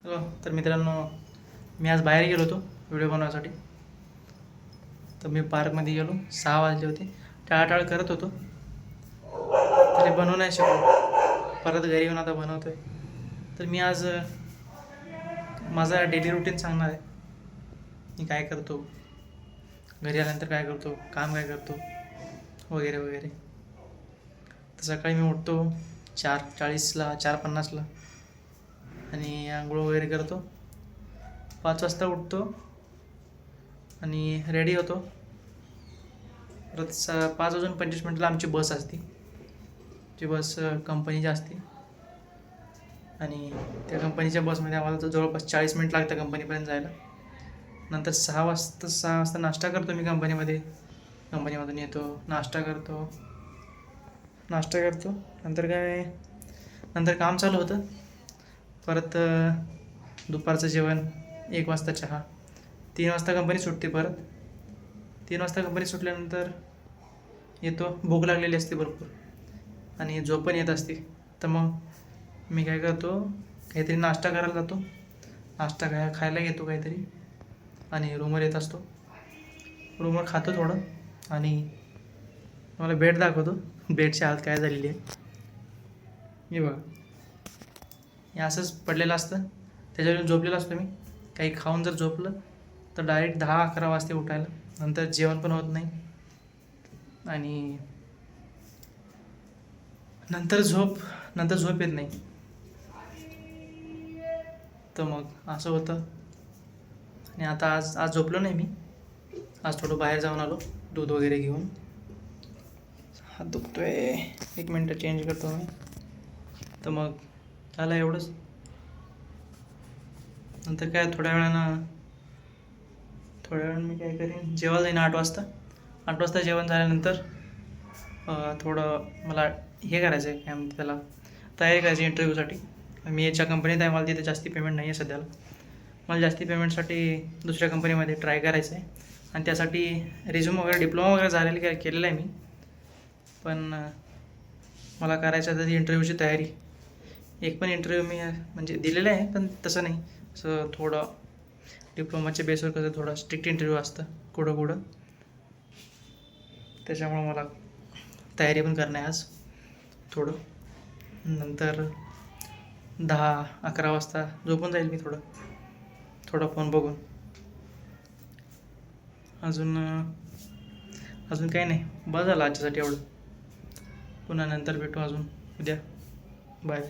Hello. तर मित्रांनो, मी आज बाहेर गेलो होतो व्हिडिओ बनवण्यासाठी. तर मी पार्कमध्ये गेलो. 6 वाजले होते. टाळाटाळ करत होतो, तरी बनवू नाही शकलो. परत घरी येऊन आता बनवतो आहे. तर मी आज माझा डेली रुटीन सांगणार आहे. मी काय करतो, घरी आल्यानंतर काय करतो, काम काय करतो, वगैरे वगैरे. तर सकाळी मी उठतो 4:40ला, 4:50ला आणि आंघोळ वगैरे करतो. 5 वाजता उठतो आणि रेडी होतो. परत 5:25 आमची बस असते. ती बस कंपनीची असते आणि त्या कंपनीच्या बसमध्ये आम्हाला तर जवळपास 40 मिनिट लागतं कंपनीपर्यंत जायला. नंतर 6 वाजता नाश्ता करतो मी कंपनीमधून येतो, नाश्ता करतो. नंतर काम चालू होतं. परत दुपारचं जेवण, 1 वाजता चहा. 3 वाजता कंपनी सुटते. परत 3 वाजता कंपनी सुटल्यानंतर येतो. भूक लागलेली असते भरपूर आणि झोप पण येत असते. तर मग मी काय करतो, काहीतरी नाश्ता करायला जातो. नाश्ता खायला घेतो काहीतरी आणि रूमवर येत असतो. रूमवर खातो थोडं आणि मला बेड दाखवतो. बेडची हालत काय झालेली आहे हे बघा. हे असंच पडलेलं असतं, त्याच्यावर झोपलेलं असतो मी. काही खाऊन जर झोपलं तर डायरेक्ट 10-11 वाजते उठायला. नंतर जेवण पण होत नाही आणि नंतर झोप येत नाही. तर मग असं होतं. आणि आता आज झोपलो नाही मी. आज थोडं बाहेर जाऊन आलो दूध वगैरे घेऊन. हात दुखतोय, 1 मिनटं चेंज करतो मी. तर मग झालं एवढंच. नंतर काय थोड्या वेळानं मी काय करेन, जेवायला जाईन 8 वाजता. 8 वाजता जेवण झाल्यानंतर थोडं मला हे करायचं आहे, काय म्हणते त्याला, तयारी करायची इंटरव्ह्यूसाठी. मी याच्या कंपनीत आहे, मला तिथे जास्ती पेमेंट नाही आहे सध्याला. मला जास्ती पेमेंटसाठी दुसऱ्या कंपनीमध्ये ट्राय करायचं आहे आणि त्यासाठी रिझ्यूम वगैरे, डिप्लोमा वगैरे केलेलं आहे मी. पण मला करायचं तर ती इंटरव्ह्यूची तयारी. एक पण इंटरव्ह्यू मी म्हणजे दिलेलं आहे, पण तसं नाही. असं थोडं डिप्लोमाच्या बेसवर कसं थोडं स्ट्रिक्ट इंटरव्ह्यू असतं कुठं. त्याच्यामुळं मला तयारी पण करणं आहे आज थोडं. नंतर 10-11 वाजता झोपून जाईल मी थोडं फोन बघून. अजून काही नाही. बस झालं आजच्यासाठी एवढं. पुन्हा नंतर भेटू अजून उद्या. बाय.